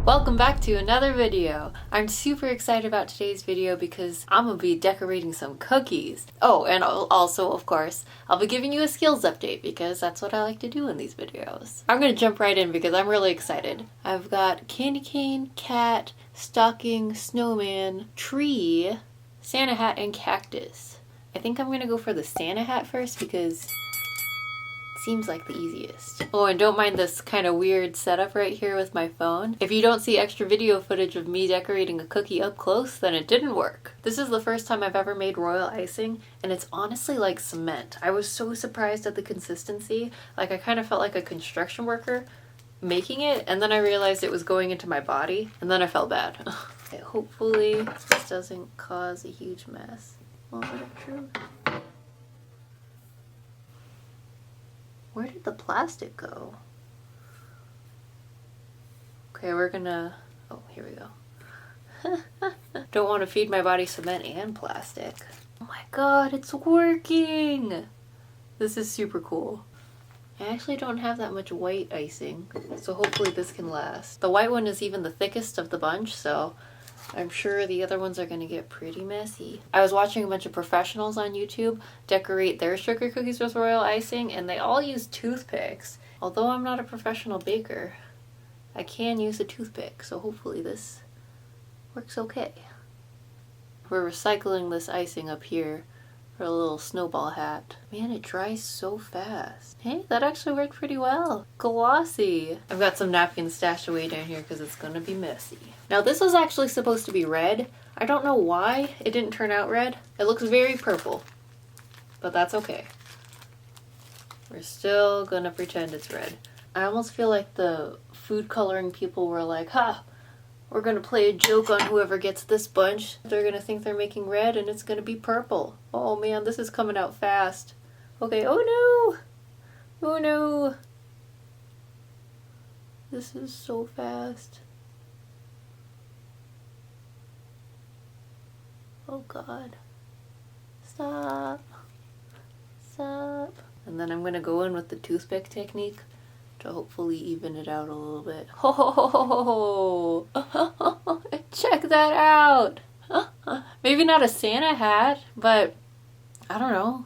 Welcome back to another video. I'm super excited about today's video because I'm gonna be decorating some cookies. Oh, and also, of course, I'll be giving you a skills update because that's what I like to do in these videos. I'm gonna jump right in because I'm really excited. I've got candy cane, cat, stocking, snowman, tree, Santa hat, and cactus. I think I'm gonna go for the Santa hat first because seems like the easiest. Oh, and don't mind this kind of weird setup right here with my phone. If you don't see extra video footage of me decorating a cookie up close, then it didn't work. This is the first time I've ever made royal icing, and it's honestly like cement. I was so surprised at the consistency. Like, I kind of felt like a construction worker making it, and then I realized it was going into my body, and then I felt bad. Okay, hopefully this doesn't cause a huge mess. Moment of truth. Where did the plastic go? Okay, we're gonna... Oh, here we go. Don't want to feed my body cement and plastic. Oh my god, it's working! This is super cool. I actually don't have that much white icing, so hopefully this can last. The white one is even the thickest of the bunch, so I'm sure the other ones are gonna get pretty messy. I was watching a bunch of professionals on YouTube decorate their sugar cookies with royal icing, and they all use toothpicks. Although I'm not a professional baker, I can use a toothpick, so hopefully this works okay. We're recycling this icing up here for a little snowball hat. Man, it dries so fast. Hey, that actually worked pretty well. Glossy. I've got some napkins stashed away down here because it's gonna be messy. Now this was actually supposed to be red. I don't know why it didn't turn out red. It looks very purple, but that's okay. We're still gonna pretend it's red. I almost feel like the food coloring people were like, ha! We're gonna play a joke on whoever gets this bunch. They're gonna think they're making red and it's gonna be purple. Oh man, this is coming out fast. Okay, oh no! Oh no! This is so fast. Oh god. Stop. Stop. And then I'm gonna go in with the toothpick technique to hopefully even it out a little bit. Oh, check that out. Maybe not a Santa hat, but I don't know.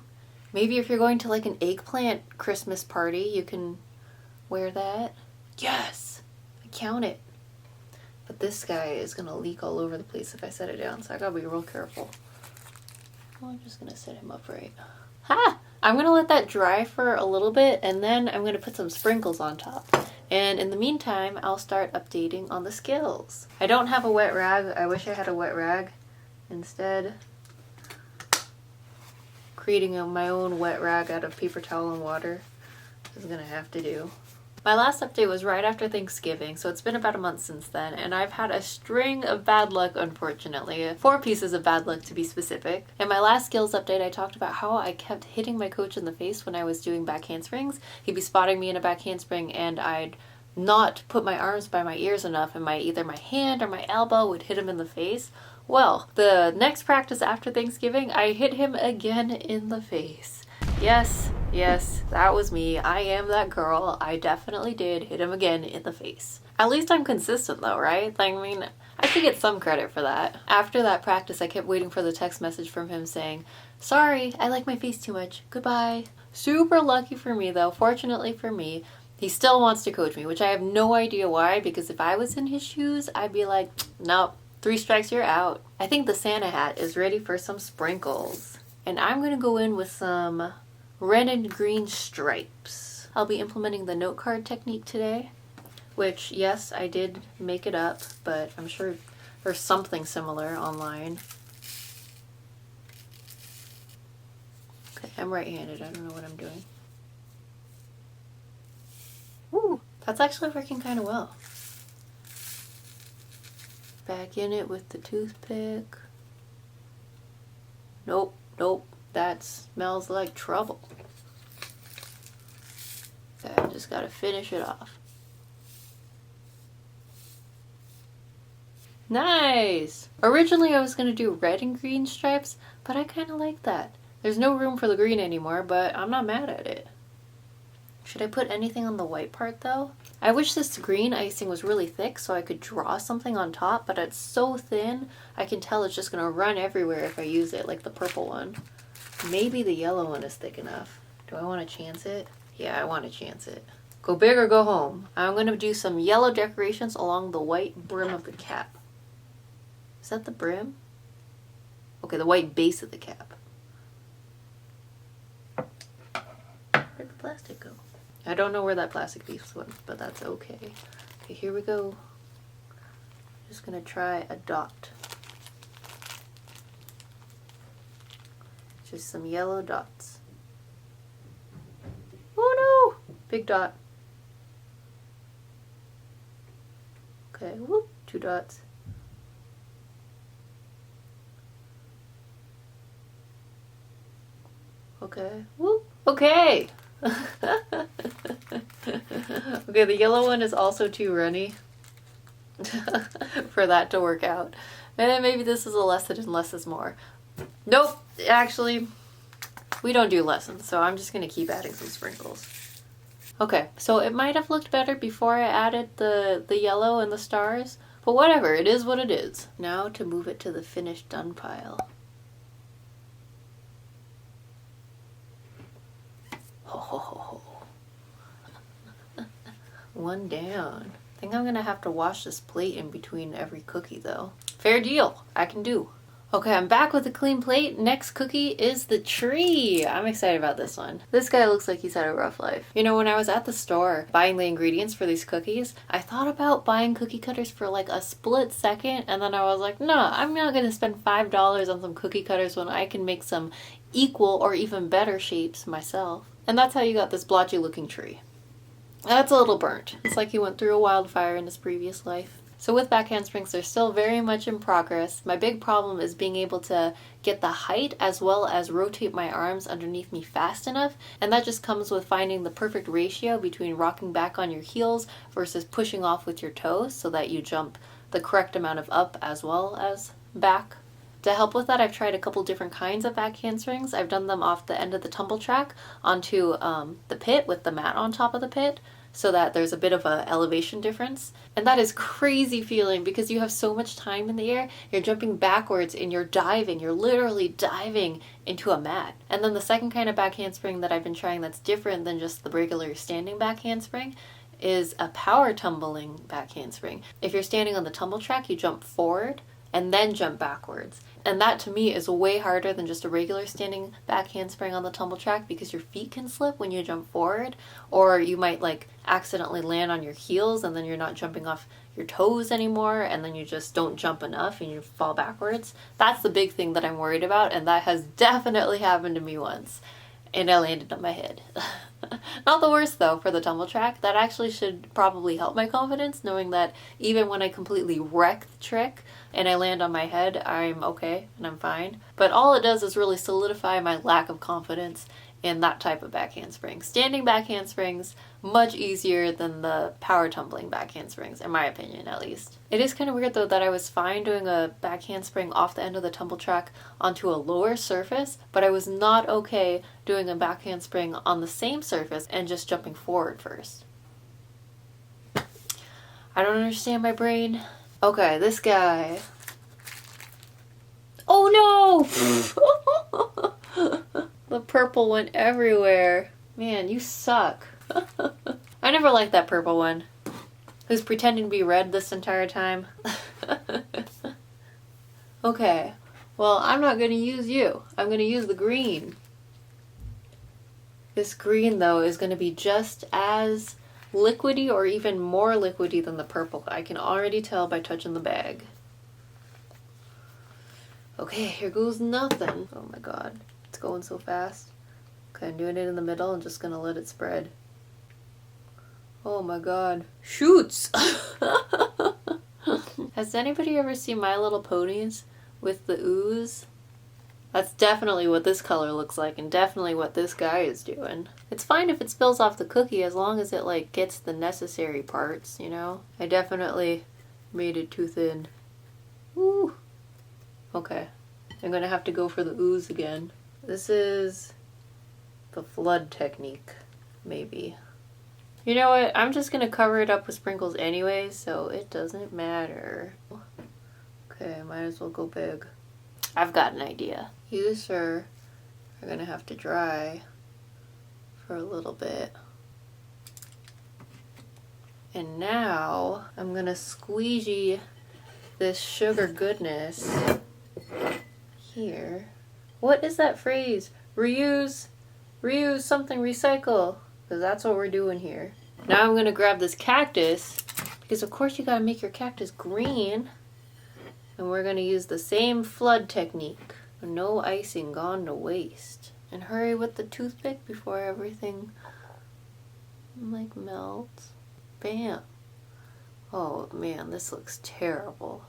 Maybe if you're going to like an eggplant Christmas party, you can wear that. Yes, I count it. But this guy is gonna leak all over the place if I set it down, so I gotta be real careful. Oh, I'm just gonna set him upright. Ha! I'm gonna let that dry for a little bit, and then I'm gonna put some sprinkles on top. And in the meantime, I'll start updating on the skills. I don't have a wet rag. I wish I had a wet rag. Instead, creating my own wet rag out of paper towel and water is gonna have to do. My last update was right after Thanksgiving, so it's been about a month since then, and I've had a string of bad luck, unfortunately. 4 pieces of bad luck to be specific. In my last skills update, I talked about how I kept hitting my coach in the face when I was doing back handsprings. He'd be spotting me in a back handspring, and I'd not put my arms by my ears enough, and either my hand or my elbow would hit him in the face. Well, the next practice after Thanksgiving, I hit him again in the face. Yes, that was me. I am that girl. I definitely did hit him again in the face. At least I'm consistent though, right? I mean, I should get some credit for that. After that practice, I kept waiting for the text message from him saying, "Sorry, I like my face too much. Goodbye." Super lucky for me though. Fortunately for me, he still wants to coach me, which I have no idea why, because if I was in his shoes, I'd be like, nope, 3 strikes, you're out. I think the Santa hat is ready for some sprinkles. And I'm gonna go in with some red and green stripes. I'll be implementing the note card technique today, which, yes, I did make it up, but I'm sure there's something similar online. Okay, I'm right-handed. I don't know what I'm doing. Woo! That's actually working kind of well. Back in it with the toothpick. Nope, Nope, that smells like trouble. Okay, I just gotta finish it off. Nice! Originally I was gonna do red and green stripes, but I kinda like that. There's no room for the green anymore, but I'm not mad at it. Should I put anything on the white part though? I wish this green icing was really thick so I could draw something on top, but it's so thin, I can tell it's just gonna run everywhere if I use it, like the purple one. Maybe the yellow one is thick enough. Do I want to chance it? Yeah, I want to chance it. Go big or go home. I'm gonna do some yellow decorations along the white brim of the cap. Is that the brim? Okay, the white base of the cap. Where'd the plastic go? I don't know where that plastic piece went, but that's okay. Okay, here we go. Just gonna try a dot. Just some yellow dots. Oh no! Big dot. Okay, whoop, 2 dots. Okay, whoop, okay! Okay, the yellow one is also too runny for that to work out. And maybe this is a lesson in less is more. Nope, actually, we don't do lessons, so I'm just gonna keep adding some sprinkles. Okay, so it might have looked better before I added the yellow and the stars, but whatever, it is what it is. Now to move it to the finished done pile. Ho ho ho ho. One down. I think I'm gonna have to wash this plate in between every cookie though. Fair deal, I can do. Okay, I'm back with a clean plate. Next cookie is the tree. I'm excited about this one. This guy looks like he's had a rough life. You know, when I was at the store buying the ingredients for these cookies, I thought about buying cookie cutters for like a split second, and then I was like, no, I'm not gonna spend $5 on some cookie cutters when I can make some equal or even better shapes myself. And that's how you got this blotchy looking tree. That's a little burnt. It's like he went through a wildfire in his previous life. So with back handsprings, they're still very much in progress. My big problem is being able to get the height as well as rotate my arms underneath me fast enough. And that just comes with finding the perfect ratio between rocking back on your heels versus pushing off with your toes so that you jump the correct amount of up as well as back. To help with that, I've tried a couple different kinds of back handsprings. I've done them off the end of the tumble track onto the pit with the mat on top of the pit, so that there's a bit of a elevation difference. And that is crazy feeling because you have so much time in the air, you're jumping backwards and you're diving, you're literally diving into a mat. And then the second kind of back handspring that I've been trying that's different than just the regular standing back handspring is a power tumbling back handspring. If you're standing on the tumble track, you jump forward and then jump backwards. And that to me is way harder than just a regular standing back handspring on the tumble track because your feet can slip when you jump forward, or you might like accidentally land on your heels and then you're not jumping off your toes anymore and then you just don't jump enough and you fall backwards. That's the big thing that I'm worried about, and that has definitely happened to me once. And I landed on my head. Not the worst though for the tumble track. That actually should probably help my confidence, knowing that even when I completely wreck the trick and I land on my head, I'm okay and I'm fine. But all it does is really solidify my lack of confidence in that type of back handspring. Standing back handsprings, much easier than the power tumbling back handsprings, in my opinion at least. It is kind of weird though that I was fine doing a back handspring off the end of the tumble track onto a lower surface, but I was not okay doing a back handspring on the same surface and just jumping forward first. I don't understand my brain. Okay, this guy. Oh no! The purple went everywhere. Man, you suck. I never liked that purple one. Who's pretending to be red this entire time. Okay, well, I'm not going to use you. I'm going to use the green. This green, though, is going to be just as liquidy or even more liquidy than the purple. I can already tell by touching the bag. Okay, here goes nothing. Oh my god, it's going so fast. Okay, I'm doing it in the middle and just gonna let it spread. Oh my god. Shoots! Has anybody ever seen My Little Ponies with the ooze? That's definitely what this color looks like, and definitely what this guy is doing. It's fine if it spills off the cookie as long as it like gets the necessary parts, you know? I definitely made it too thin. Ooh. Okay. I'm gonna have to go for the ooze again. This is the flood technique, maybe. You know what? I'm just gonna cover it up with sprinkles anyway, so it doesn't matter. Okay, might as well go big. I've got an idea. You, sir, are gonna have to dry for a little bit. And now I'm gonna squeegee this sugar goodness here. What is that phrase? Reuse, something, recycle. Because that's what we're doing here. Now I'm gonna grab this cactus, because of course you gotta make your cactus green. And we're gonna use the same flood technique. No icing gone to waste. And hurry with the toothpick before everything like melts. Bam. Oh man, this looks terrible.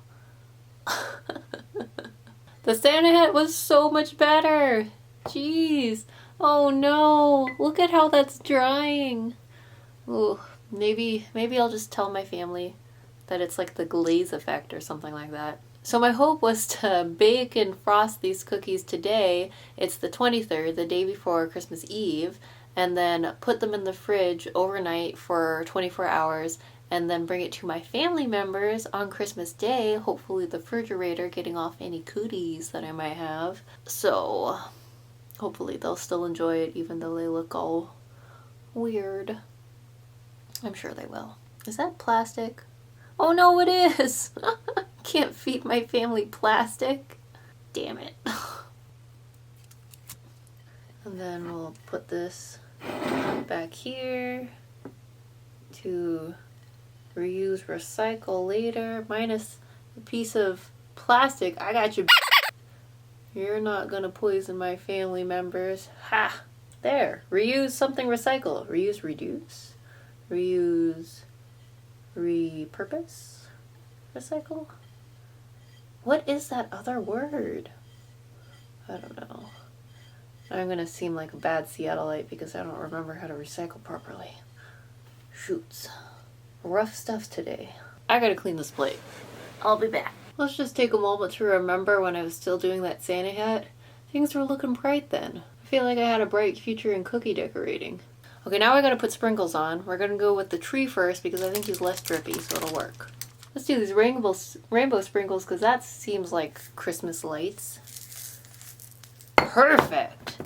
The Santa hat was so much better. Jeez. Oh no. Look at how that's drying. Ooh, maybe I'll just tell my family that it's like the glaze effect or something like that. So my hope was to bake and frost these cookies today. It's the 23rd, the day before Christmas Eve, and then put them in the fridge overnight for 24 hours and then bring it to my family members on Christmas Day, hopefully the refrigerator, getting off any cooties that I might have. So hopefully they'll still enjoy it even though they look all weird. I'm sure they will. Is that plastic? Oh no, it is! Can't feed my family plastic. Damn it. And then we'll put this back here to reuse, recycle later, minus a piece of plastic. I got you. You're not gonna poison my family members. Ha! There. Reuse, something, recycle. Reuse, reduce. Reuse, repurpose, recycle. What is that other word? I don't know. I'm gonna seem like a bad Seattleite because I don't remember how to recycle properly. Shoots. Rough stuff today. I gotta clean this plate. I'll be back. Let's just take a moment to remember when I was still doing that Santa hat. Things were looking bright then. I feel like I had a bright future in cookie decorating. Okay, now I gotta put sprinkles on. We're gonna go with the tree first because I think he's less drippy, so it'll work. Let's do these rainbow sprinkles because that seems like Christmas lights. Perfect!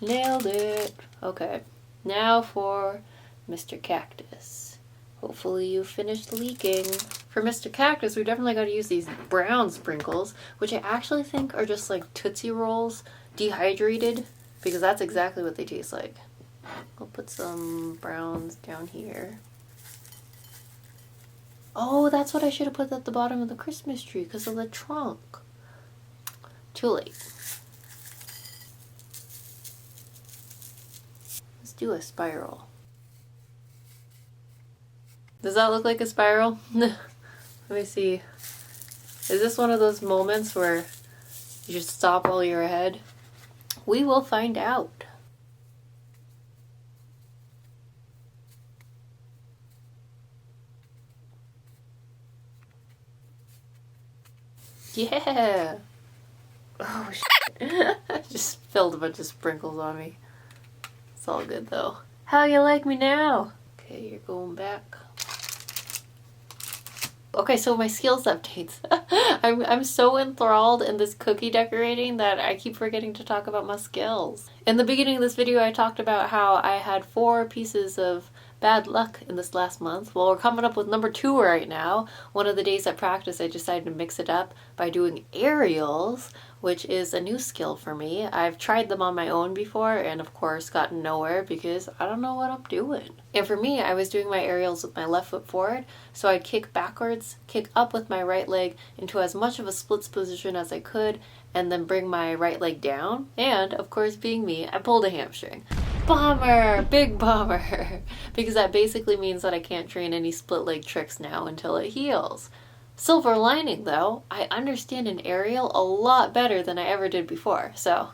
Nailed it. Okay, now for Mr. Cactus. Hopefully you finished leaking. For Mr. Cactus, we definitely gotta use these brown sprinkles, which I actually think are just like Tootsie Rolls dehydrated, because that's exactly what they taste like. I'll put some browns down here. Oh, that's what I should have put at the bottom of the Christmas tree because of the trunk. Too late. Let's do a spiral. Does that look like a spiral? Let me see. Is this one of those moments where you just stop while you're ahead? We will find out. Yeah! Oh shit. I just spilled a bunch of sprinkles on me. It's all good though. How you like me now? Okay, you're going back. Okay, so my skills updates. I'm so enthralled in this cookie decorating that I keep forgetting to talk about my skills. In the beginning of this video, I talked about how I had 4 pieces of bad luck in this last month. Well, we're coming up with number 2 right now. One of the days at practice, I decided to mix it up by doing aerials, which is a new skill for me. I've tried them on my own before and of course gotten nowhere because I don't know what I'm doing. And for me, I was doing my aerials with my left foot forward, so I'd kick backwards, kick up with my right leg into as much of a splits position as I could, and then bring my right leg down. And of course, being me, I pulled a hamstring. Bummer! Big bummer! Because that basically means that I can't train any split leg tricks now until it heals. Silver lining though, I understand an aerial a lot better than I ever did before. So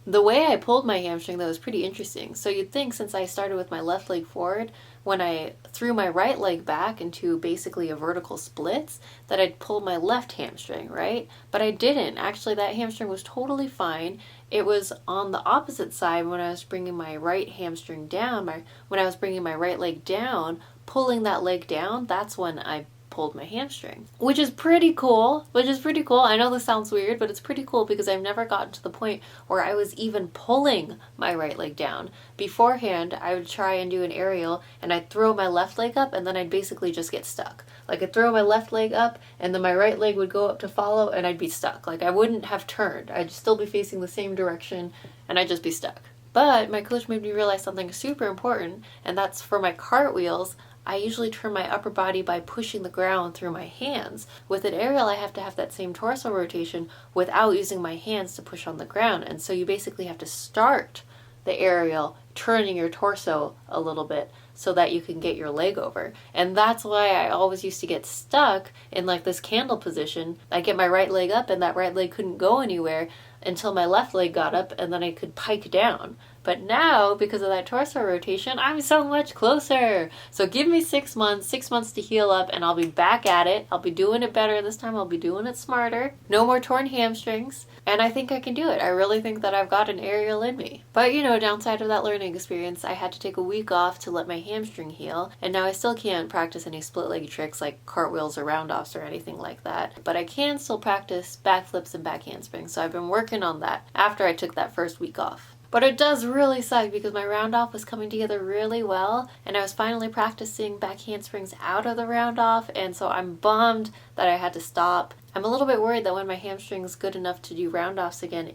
the way I pulled my hamstring though was pretty interesting. So you'd think since I started with my left leg forward, when I threw my right leg back into basically a vertical splits, that I'd pull my left hamstring, right? But I didn't. Actually, that hamstring was totally fine. It was on the opposite side when I was bringing my right hamstring down, when I was bringing my right leg down, pulling that leg down, that's when I pulled my hamstring, which is pretty cool. I know this sounds weird, but it's pretty cool because I've never gotten to the point where I was even pulling my right leg down. Beforehand, I would try and do an aerial and I'd throw my left leg up and then I'd basically just get stuck. Like I'd throw my left leg up and then my right leg would go up to follow and I'd be stuck. Like I wouldn't have turned. I'd still be facing the same direction and I'd just be stuck. But my coach made me realize something super important, and that's for my cartwheels, I usually turn my upper body by pushing the ground through my hands. With an aerial, I have to have that same torso rotation without using my hands to push on the ground. And so you basically have to start the aerial turning your torso a little bit so that you can get your leg over. And that's why I always used to get stuck in like this candle position. I get my right leg up and that right leg couldn't go anywhere until my left leg got up and then I could pike down. But now, because of that torso rotation, I'm so much closer. So give me 6 months to heal up, and I'll be back at it. I'll be doing it better this time. I'll be doing it smarter. No more torn hamstrings. And I think I can do it. I really think that I've got an aerial in me. But, downside of that learning experience, I had to take a week off to let my hamstring heal. And now I still can't practice any split-leg tricks like cartwheels or round-offs or anything like that. But I can still practice backflips and back handsprings. So I've been working on that after I took that first week off. But it does really suck because my round off was coming together really well and I was finally practicing back handsprings out of the round off, and so I'm bummed that I had to stop. I'm a little bit worried that when my hamstring's good enough to do round offs again,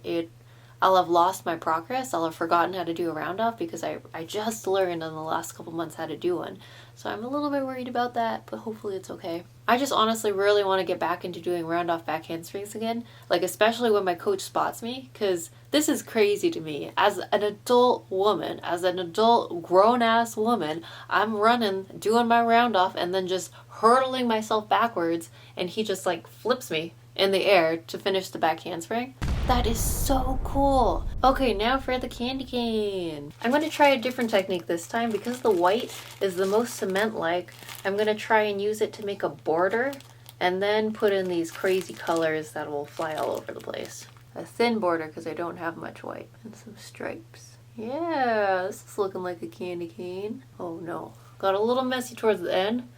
I'll have lost my progress. I'll have forgotten how to do a round off because I just learned in the last couple months how to do one. So I'm a little bit worried about that, but hopefully it's okay. I just honestly really want to get back into doing round off back handsprings again, like especially when my coach spots me, because this is crazy to me. As an adult woman, as an adult grown-ass woman, I'm running, doing my round off, and then just hurtling myself backwards, and he just like flips me in the air to finish the back handspring. That is so cool. Okay, now for the candy cane. I'm going to try a different technique this time. Because the white is the most cement-like, I'm going to try and use it to make a border and then put in these crazy colors that will fly all over the place. A thin border because I don't have much white. And some stripes. Yeah, this is looking like a candy cane. Oh no. Got a little messy towards the end,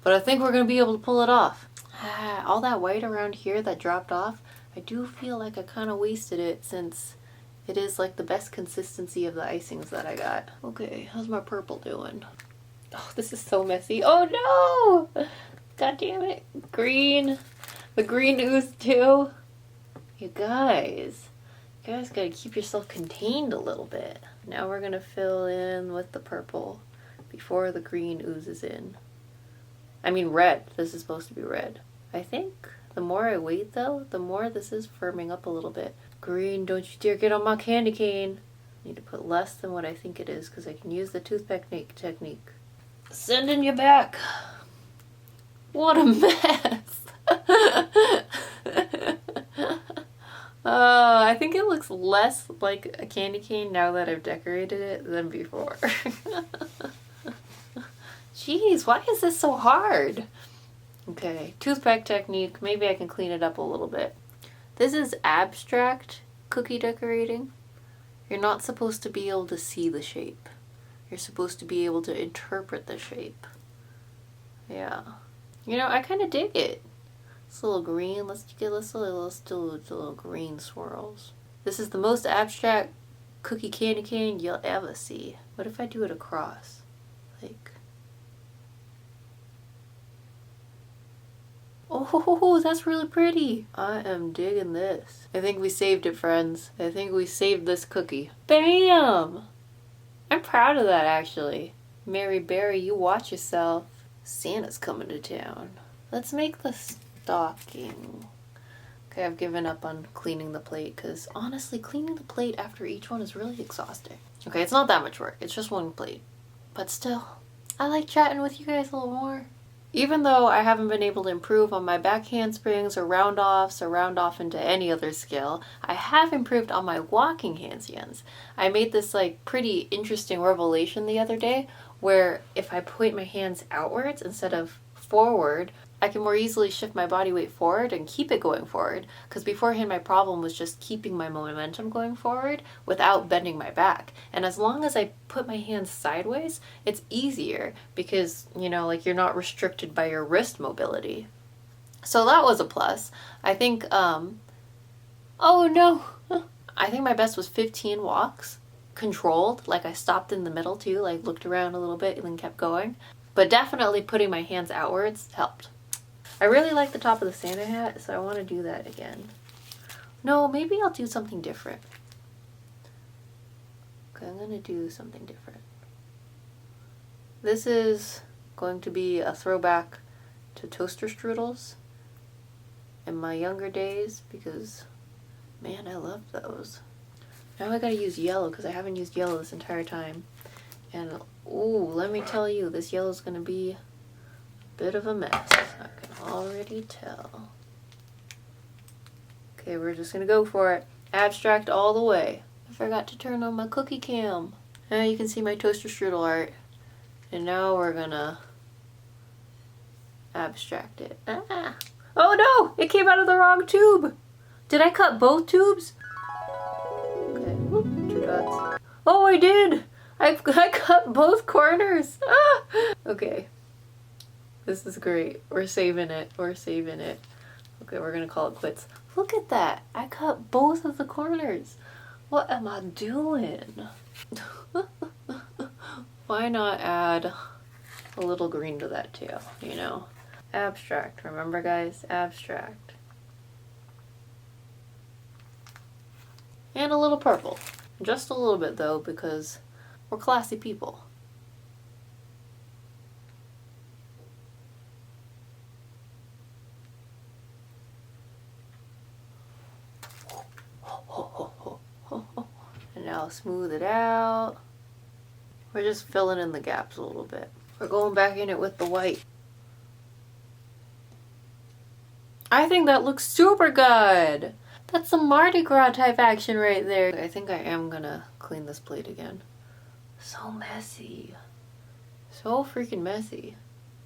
but I think we're going to be able to pull it off. All that white around here that dropped off, I do feel like I kind of wasted it since it is like the best consistency of the icings that I got. Okay, how's my purple doing? Oh, this is so messy. Oh no! God damn it. Green. The green ooze too. You guys gotta keep yourself contained a little bit. Now we're gonna fill in with the purple before the green oozes in. I mean red. This is supposed to be red. I think the more I wait though, the more this is firming up a little bit. Green, don't you dare get on my candy cane. I need to put less than what I think it is because I can use the toothpick technique. Sending you back. What a mess. I think it looks less like a candy cane now that I've decorated it than before. Jeez, why is this so hard? Okay, toothpick technique. Maybe I can clean it up a little bit. This is abstract cookie decorating. You're not supposed to be able to see the shape. You're supposed to be able to interpret the shape. Yeah. I kind of dig it. It's a little green. Let's do little green swirls. This is the most abstract cookie candy cane you'll ever see. What if I do it across? Like... Oh, that's really pretty. I am digging this. I think we saved it, friends. I think we saved this cookie. Bam! I'm proud of that, actually. Mary Berry, you watch yourself. Santa's coming to town. Let's make the stocking. Okay, I've given up on cleaning the plate because honestly, cleaning the plate after each one is really exhausting. Okay, it's not that much work. It's just one plate. But still, I like chatting with you guys a little more. Even though I haven't been able to improve on my back handsprings or round offs or round off into any other skill, I have improved on my walking handstands. I made this like pretty interesting revelation the other day where if I point my hands outwards instead of forward, I can more easily shift my body weight forward and keep it going forward. Because beforehand my problem was just keeping my momentum going forward without bending my back. And as long as I put my hands sideways, it's easier because, you know, like you're not restricted by your wrist mobility. So that was a plus. I think, oh no, I think my best was 15 walks, controlled. Like I stopped in the middle too, like looked around a little bit and then kept going. But definitely putting my hands outwards helped. I really like the top of the Santa hat, so I want to do that again. No, maybe I'll do something different. Okay, I'm going to do something different. This is going to be a throwback to toaster strudels in my younger days because, man, I love those. Now I gotta use yellow because I haven't used yellow this entire time. And, ooh, let me tell you, this yellow is going to be a bit of a mess. I can already tell. Okay, we're just going to go for it. Abstract all the way. I forgot to turn on my cookie cam. Now you can see my toaster strudel art. And now we're going to abstract it. Ah. Oh no! It came out of the wrong tube! Did I cut both tubes? Okay, whoop, 2 dots. Oh, I did! I cut both corners. Ah! Okay. This is great. We're saving it. We're saving it. Okay, we're going to call it quits. Look at that. I cut both of the corners. What am I doing? Why not add a little green to that too, you know? Abstract. Remember, guys? Abstract. And a little purple. Just a little bit, though, because we're classy people. And now smooth it out. We're just filling in the gaps a little bit. We're going back in it with the white. I think that looks super good. That's some Mardi Gras type action right there. I think I am gonna clean this plate again. So messy. So freaking messy.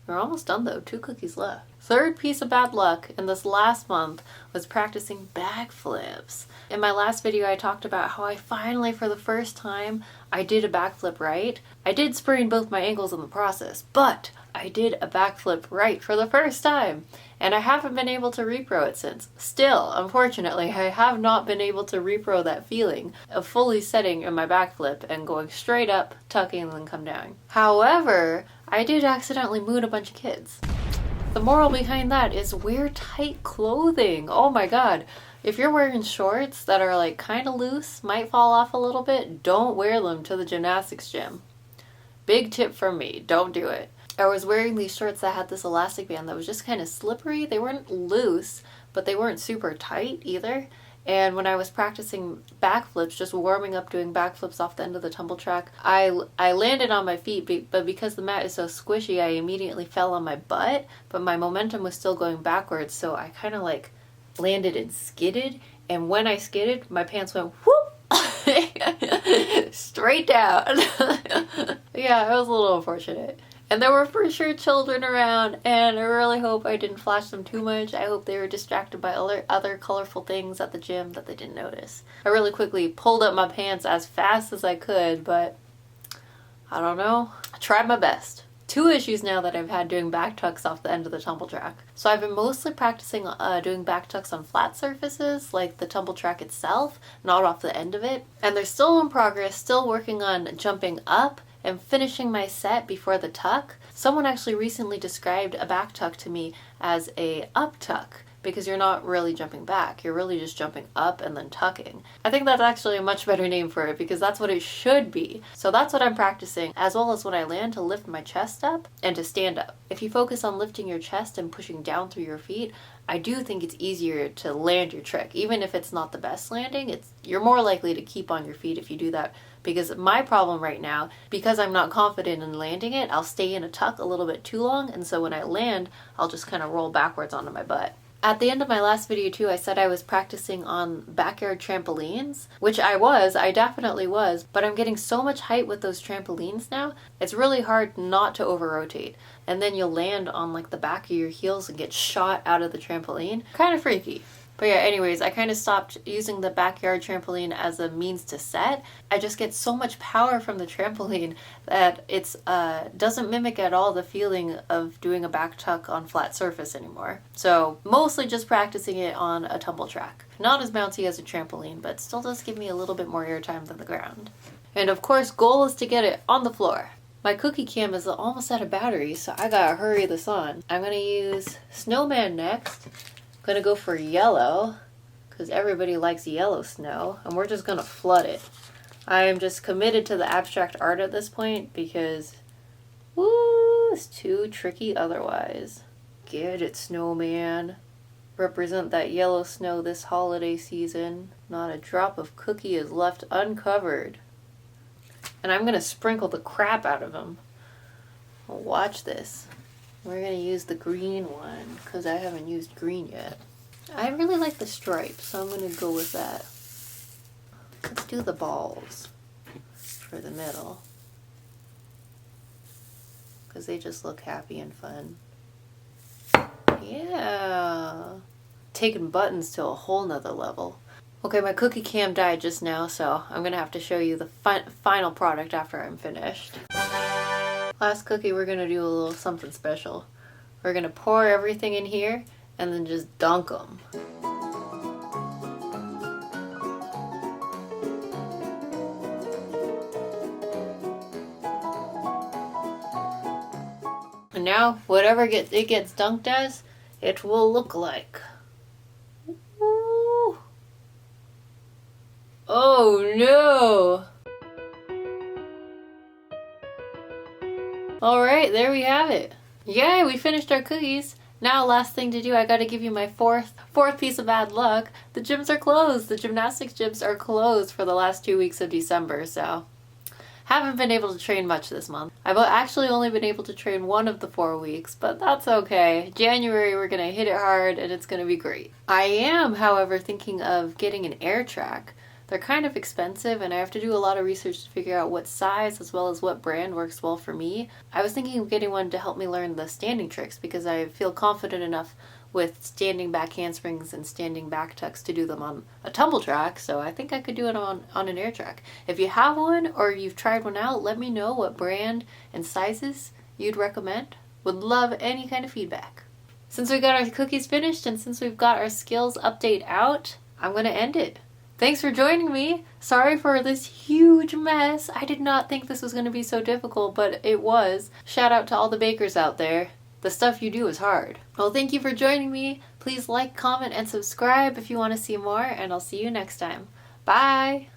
We're almost done though, 2 cookies left. Third piece of bad luck in this last month was practicing backflips. In my last video I talked about how I finally, for the first time, I did a backflip right. I did sprain both my ankles in the process, but I did a backflip right for the first time. And I haven't been able to repro it since. Still, unfortunately, I have not been able to repro that feeling of fully setting in my backflip and going straight up, tucking, and then come down. However, I did accidentally moon a bunch of kids. The moral behind that is wear tight clothing. Oh my god. If you're wearing shorts that are like kind of loose, might fall off a little bit, don't wear them to the gymnastics gym. Big tip from me, don't do it. I was wearing these shorts that had this elastic band that was just kind of slippery. They weren't loose, but they weren't super tight either. And when I was practicing backflips, just warming up doing backflips off the end of the tumble track, I landed on my feet, but because the mat is so squishy, I immediately fell on my butt, but my momentum was still going backwards, so I kind of like landed and skidded, and when I skidded, my pants went whoop! Straight down. Yeah, it was a little unfortunate. And there were for sure children around, and I really hope I didn't flash them too much. I hope they were distracted by other colorful things at the gym that they didn't notice. I really quickly pulled up my pants as fast as I could, but I don't know. I tried my best. 2 issues now that I've had doing back tucks off the end of the tumble track. So I've been mostly practicing doing back tucks on flat surfaces, like the tumble track itself, not off the end of it. And they're still in progress, still working on jumping up and finishing my set before the tuck. Someone actually recently described a back tuck to me as a up tuck because you're not really jumping back. You're really just jumping up and then tucking. I think that's actually a much better name for it because that's what it should be. So that's what I'm practicing, as well as when I land, to lift my chest up and to stand up. If you focus on lifting your chest and pushing down through your feet, I do think it's easier to land your trick. Even if it's not the best landing, you're more likely to keep on your feet if you do that. Because my problem right now, because I'm not confident in landing it, I'll stay in a tuck a little bit too long, and so when I land, I'll just kind of roll backwards onto my butt. At the end of my last video too, I said I was practicing on backyard trampolines, which I definitely was, but I'm getting so much height with those trampolines now, it's really hard not to over-rotate. And then you'll land on like the back of your heels and get shot out of the trampoline. Kind of freaky. But yeah, anyways, I kind of stopped using the backyard trampoline as a means to set. I just get so much power from the trampoline that it's doesn't mimic at all the feeling of doing a back tuck on flat surface anymore. So mostly just practicing it on a tumble track. Not as bouncy as a trampoline, but still does give me a little bit more airtime than the ground. And of course, goal is to get it on the floor. My cookie cam is almost out of battery, so I gotta hurry this on. I'm gonna use Snowman next. Gonna go for yellow because everybody likes yellow snow, and we're just gonna flood it. I am just committed to the abstract art at this point because woo, it's too tricky otherwise. Get it, snowman. Represent that yellow snow this holiday season. Not a drop of cookie is left uncovered. And I'm gonna sprinkle the crap out of them. Watch this. We're going to use the green one because I haven't used green yet. I really like the stripes, so I'm going to go with that. Let's do the balls for the middle because they just look happy and fun. Yeah. Taking buttons to a whole nother level. Okay, my cookie cam died just now, so I'm going to have to show you the final product after I'm finished. Last cookie, we're going to do a little something special. We're going to pour everything in here and then just dunk them. And now, whatever it gets dunked as, it will look like. Ooh. Oh no! Alright, there we have it. Yay, we finished our cookies. Now, last thing to do, I gotta give you my fourth piece of bad luck. The gyms are closed. The gymnastics gyms are closed for the last 2 weeks of December, so haven't been able to train much this month. I've actually only been able to train 1 of the 4 weeks, but that's okay. January, we're gonna hit it hard and it's gonna be great. I am, however, thinking of getting an air track. They're kind of expensive and I have to do a lot of research to figure out what size as well as what brand works well for me. I was thinking of getting one to help me learn the standing tricks because I feel confident enough with standing back handsprings and standing back tucks to do them on a tumble track, so I think I could do it on an air track. If you have one or you've tried one out, let me know what brand and sizes you'd recommend. Would love any kind of feedback. Since we got our cookies finished and since we've got our skills update out, I'm going to end it. Thanks for joining me. Sorry for this huge mess. I did not think this was going to be so difficult, but it was. Shout out to all the bakers out there. The stuff you do is hard. Well, thank you for joining me. Please like, comment, and subscribe if you want to see more, and I'll see you next time. Bye!